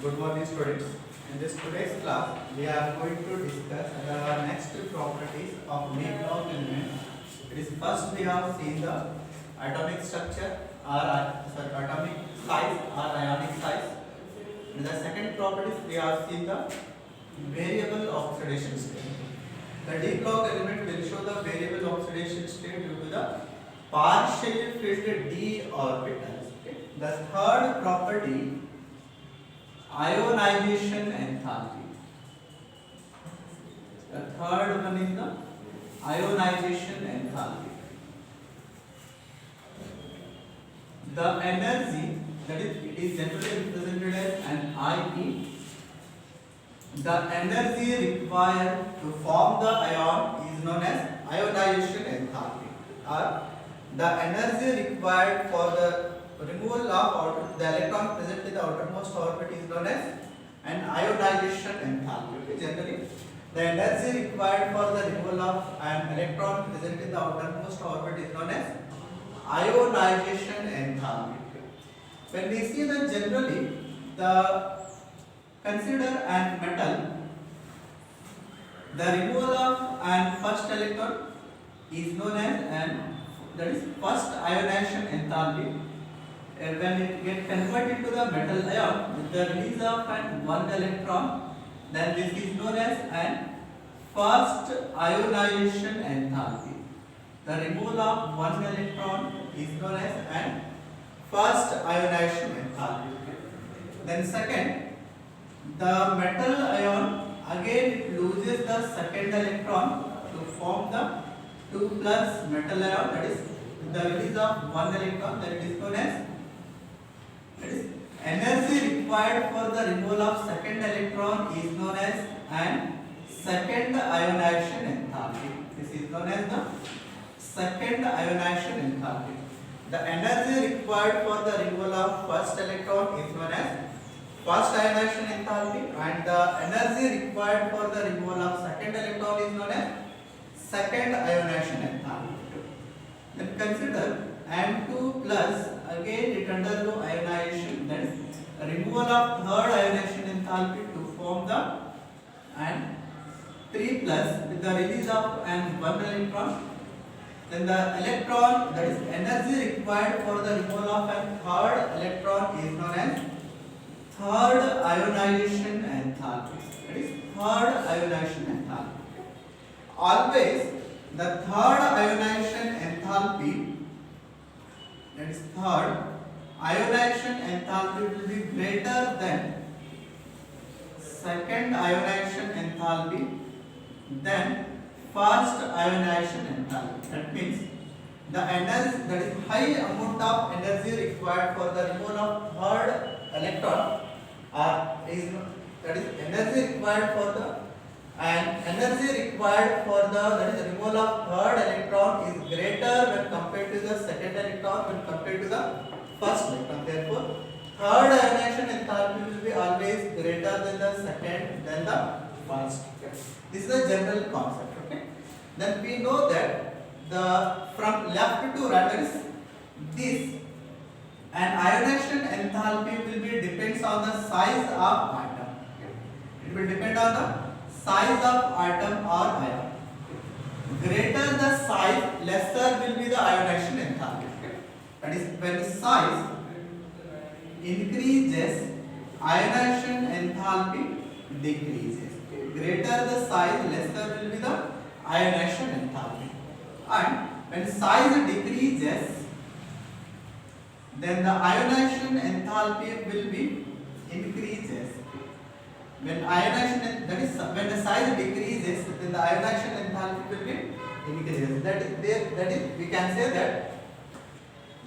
Good morning, students. In this today's class, we are going to discuss the next properties of D block element. It is first we have seen the atomic structure or atomic size or ionic size. In the second properties, we have seen the variable oxidation state. The D block element will show the variable oxidation state due to the partially filled d orbitals. Okay. The third property, ionization enthalpy. The third one is the ionization enthalpy. The energy, that is, it is generally represented as an IE. The energy required to form the ion is known as ionization enthalpy, or the energy required for the removal of the electron present in the outermost orbit is known as an ionization enthalpy. Okay, generally, the energy required for the removal of an electron present in the outermost orbit is known as ionization enthalpy. When we see that generally, consider an metal, the removal of an first electron is known as that is first ionization enthalpy. When it gets converted to the metal ion with the release of one electron, then this is known as an first ionization enthalpy. The removal of one electron is known as an first ionization enthalpy. Then second, the metal ion again it loses the second electron to form the 2 plus metal ion, that is the release of one electron, that is known as energy required for the removal of second electron is known as an second ionization enthalpy. This is known as the second ionization enthalpy. The energy required for the removal of first electron is known as first ionization enthalpy, and the energy required for the removal of second electron is known as second ionization enthalpy. Then consider M2 plus, again it undergo ionization, that is removal of third ionization enthalpy to form the and 3 plus with the release of one electron. Then the electron, that is energy required for the removal of a third electron is known as third ionization enthalpy. That is third ionization enthalpy. Always the third ionization enthalpy, that is third ionization enthalpy will be greater than second ionization enthalpy than first ionization enthalpy. That means the energy, that is high amount of energy required for the removal of third electron is, that is energy required for the that is removal of third electron is greater when compared to the second electron when compared to the first electron. Therefore, third ionization enthalpy will be always greater than the second than the first. This is a general concept. Okay. Then we know that from left to right, that is this, an ionization enthalpy will be depends on the size of atom. It will depend on the size of atom or ion. Greater the size, lesser will be the ionization enthalpy. That is, when the size increases, ionization enthalpy decreases. Greater the size, lesser will be the ionization enthalpy. And when size decreases, then the ionization enthalpy will be increases. When ionization, that is when the size decreases, then the ionization enthalpy will be increases. That is we can say that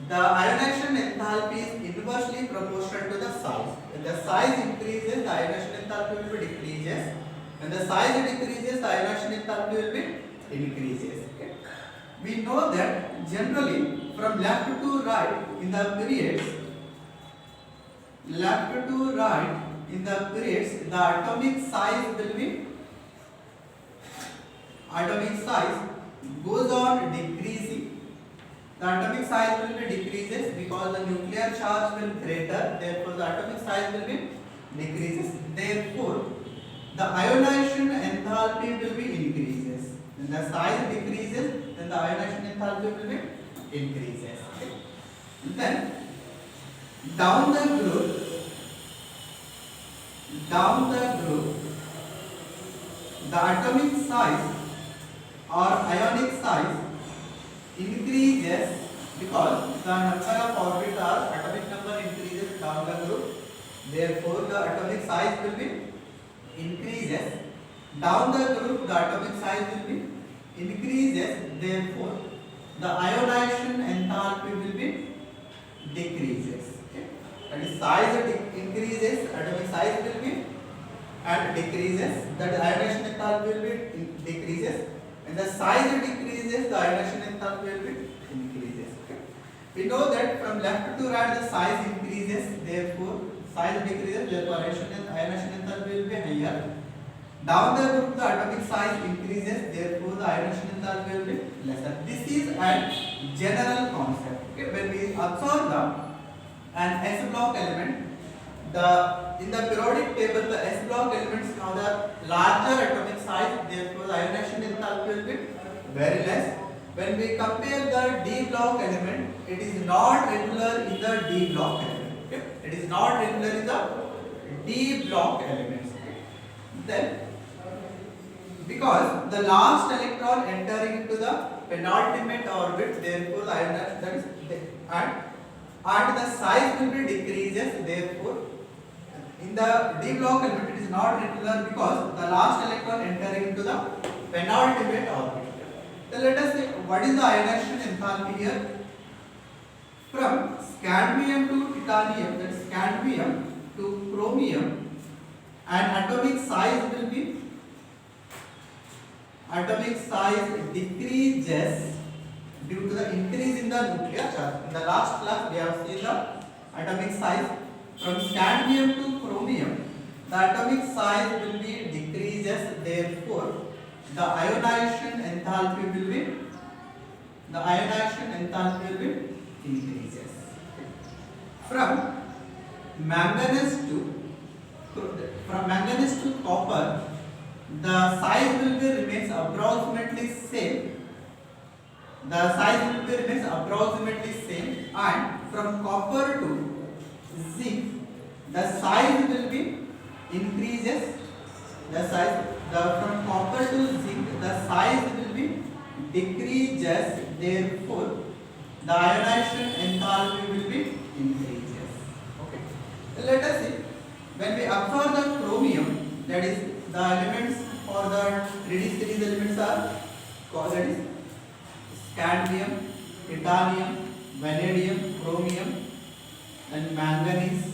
the ionization enthalpy is inversely proportional to the size. When the size increases, the ionization enthalpy will be decreases. When the size decreases, the ionization enthalpy will be increases. Okay. We know that generally from left to right in the periods, the atomic size goes on decreasing. The atomic size will be decreases because the nuclear charge will greater. Therefore, the atomic size will be decreases. Therefore, the ionization enthalpy will be increases. When the size decreases, then the ionization enthalpy will be increases. Okay. Then down the group, the atomic size or ionic size increases because the number of orbit or atomic number increases down the group. Therefore, the atomic size will be increases. Down the group, the atomic size will be increases. Therefore, the ionization enthalpy will be decreases. Okay. That is, size increases, atomic size will be and decreases. That ionization enthalpy will be decreases. When the size decreases, the ionization enthalpy will be increases. Okay. We know that from left to right the size increases. Therefore, size decreases. Therefore, ionization enthalpy will be higher. Down the group, the atomic size increases. Therefore, the ionization enthalpy will be lesser. This is a general concept. Okay. When we observe an S block element, in the periodic table, the S block elements have the larger atomic size. Therefore, the ionization enthalpy will be very less. When we compare the D block element, it is not regular in the D block element. Okay. It is not regular in the D block elements. Okay. Then, because the last electron entering into the penultimate orbit, therefore the ionization, that is, and the size will be decreases. Therefore, in the D block element it is not regular because the last electron entering into the penultimate orbit. Then let us see what is the ionization enthalpy here. From scandium to titanium, that is scandium to chromium, and atomic size decreases due to the increase in the nuclear charge. In the last class we have seen the atomic size. From scandium to chromium, the atomic size will be decreases. Therefore, the ionization enthalpy will be increases. From manganese to copper, the size will be remains approximately same. And from copper to zinc, the size will be increases. From copper to zinc, the size will be decreases. Therefore, the ionization enthalpy will be increases. Okay. Let us see. When we observe the chromium, that is the elements for the 3D series elements are called, that is scandium, titanium, vanadium, chromium, and manganese,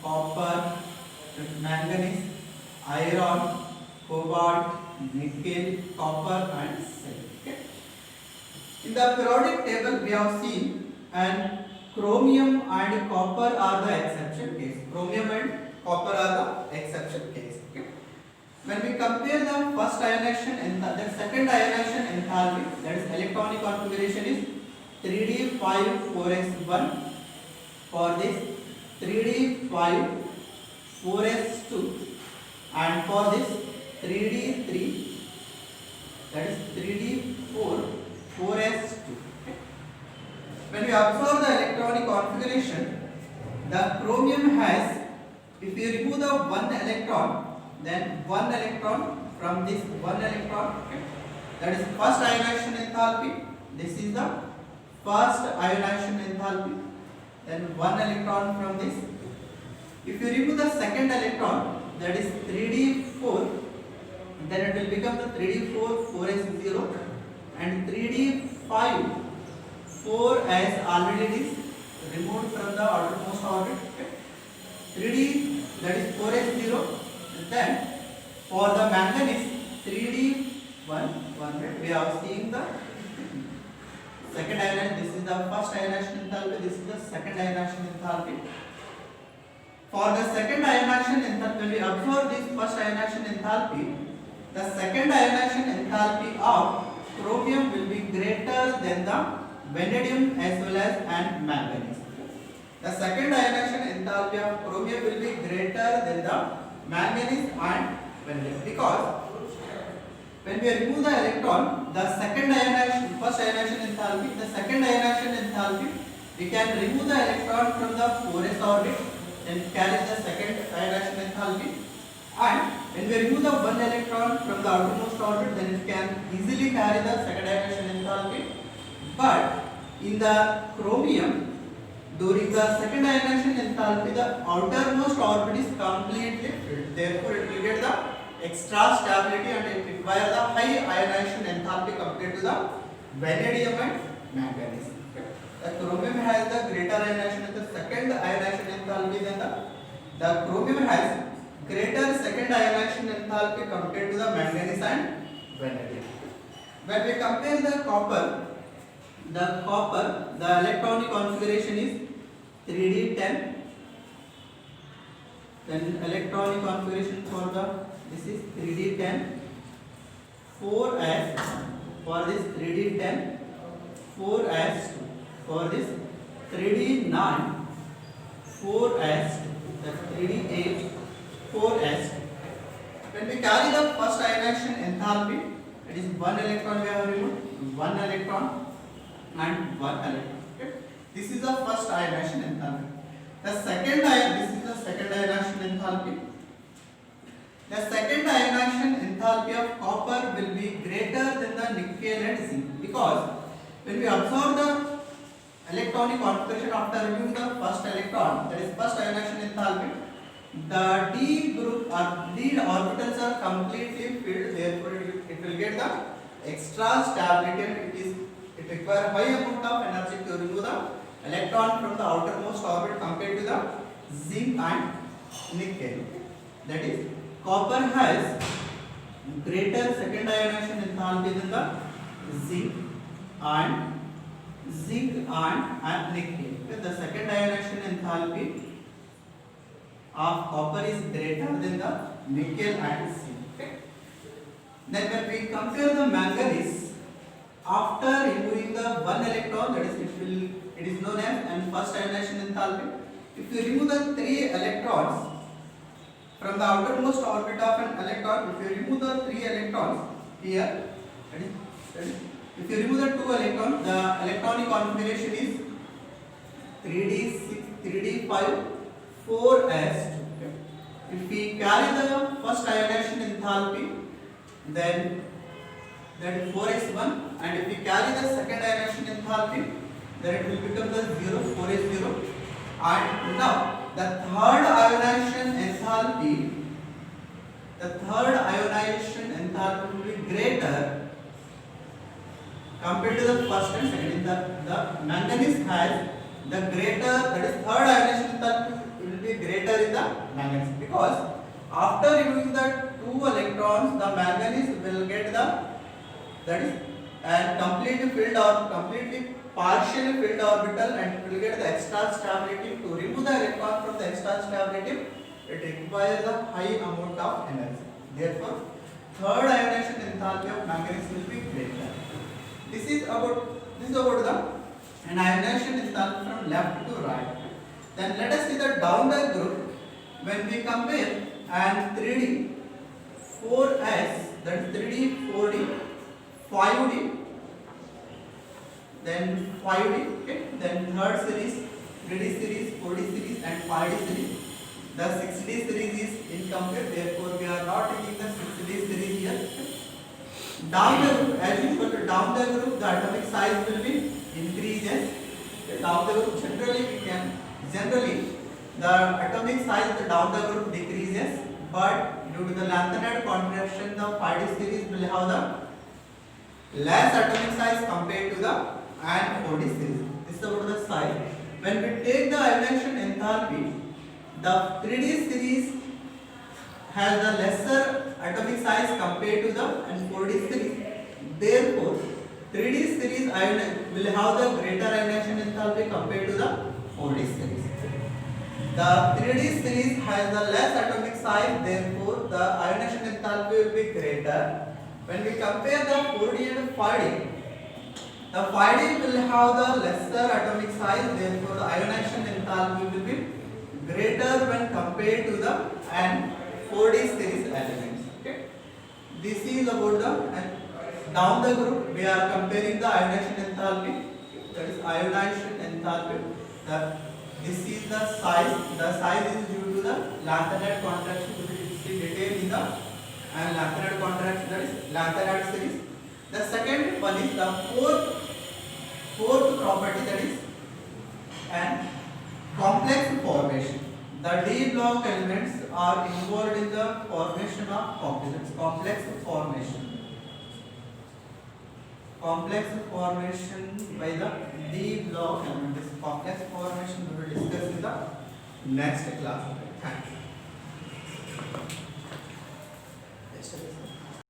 copper, iron, cobalt, nickel, copper, and zinc. Okay. In the periodic table we have seen, and chromium and copper are the exception case. Chromium and copper are the exception case. Okay. When we compare the first ionization and the second ionization enthalpy, that is electronic configuration is 3d5 4s1. For this 3d5 4s2, and for this 3d3, that is 3d4 4s2. Okay. When we observe the electronic configuration, the chromium has, if you remove the one electron, then one electron from this one electron, okay, that is first ionization enthalpy. This is the first ionization enthalpy. Then one electron from this. If you remove the second electron, that is 3d4, then it will become the 3d4 4s0, and 3d5 4 as already it is removed from the outermost orbit. Okay. 3d, that is 4s0. Then for the manganese 3d1, we are seeing the second ionization. This is the first ionization enthalpy, this is the second ionization enthalpy. For the second ionization enthalpy, when we observe this first ionization enthalpy, the second ionization enthalpy of chromium will be greater than the vanadium as well as and manganese. The second ionization enthalpy of chromium will be greater than the manganese and vanadium, because when we remove the electron, the second ionization, first ionization enthalpy, the second ionization enthalpy, we can remove the electron from the 4s orbit and carry the second ionization enthalpy. And when we remove the one electron from the outermost orbit, then it can easily carry the second ionization enthalpy. But in the chromium, during the second ionization enthalpy, the outermost orbit is completely filled. Therefore, it will get the extra stability and it requires the high ionization enthalpy compared to the vanadium and manganese. The chromium has the greater ionization, the second ionization enthalpy than the chromium has greater second ionization enthalpy compared to the manganese and vanadium. When we compare the copper, the electronic configuration is 3d10. Then electronic configuration for this is 3d10, 4s for this 3d10, 4s for this 3d9, 4s, that's 3d8, 4s. When we carry the first ionization enthalpy, it is one electron we have removed, one electron and one electron. Okay? This is the first ionization enthalpy. This is the second ionization enthalpy. The second ionization enthalpy of copper will be greater than the nickel and zinc, because when we observe the electronic configuration after removing the first electron, that is first ionization enthalpy, the d group or d orbitals are completely filled. Therefore, it will get the extra stability and it requires high amount of energy to remove the electron from the outermost orbit compared to the zinc and nickel. That is, copper has greater second ionization enthalpy than the zinc and nickel. Okay, the second ionization enthalpy of copper is greater than the nickel and zinc. Okay. Then when we compare the manganese, after removing the one electron, that is it is known as first ionization enthalpy. If you remove the three electrons from the outermost orbit of an electron, if you remove the three electrons here, if you remove the two electrons, the electronic configuration is 3d6, 3d5, 4s2. If we carry the first ionization enthalpy, then that is 4s1, and if we carry the second ionization enthalpy, then it will become the 0, 4s0. And now the third ionization enthalpy will be greater compared to the first and second. The manganese has the greater, that is third ionization enthalpy will be greater in the manganese, because after removing the two electrons, the manganese will get that is and completely filled or completely partially filled orbital, and it will get the extra stability. To remove the electron from the extra stability, it requires a high amount of energy. Therefore, third ionization enthalpy of manganese will be greater. This is about the ionization enthalpy from left to right. Then let us see the down the group. When we compare and 3D, 4s, that is 3D, 4D, 5D, then 5D, okay, then third series, 3D series, 4D series and 5D series. The 6D series is incomplete, therefore we are not taking the 6D series here. Down the group, as usual, down the group, the atomic size will be increases. Down the group, generally the atomic size of down the group decreases, but due to the lanthanide contraction, the 5D series will have the less atomic size compared to the 4D series. This is about the size. When we take the ionization enthalpy, the 3D series has the lesser atomic size compared to the 4D series. Therefore, 3D series will have the greater ionization enthalpy compared to the 4D series. The 3D series has the less atomic size, therefore the ionization enthalpy will be greater. When we compare the 4D and 5D, The 5D will have the lesser atomic size, therefore the ionization enthalpy will be greater when compared to the and 4D series elements. Okay. This is about the and down the group we are comparing the ionization enthalpy. That is ionization enthalpy. This is the size. The size is due to the lanthanide contraction. We will see detail in the and lanthanide contraction, that is lanthanide series. The second one is the fourth property, that is and complex formation. The D block elements are involved in the formation of composites. Complex formation by the D block element. This complex formation we will discuss in the next class. Thank you.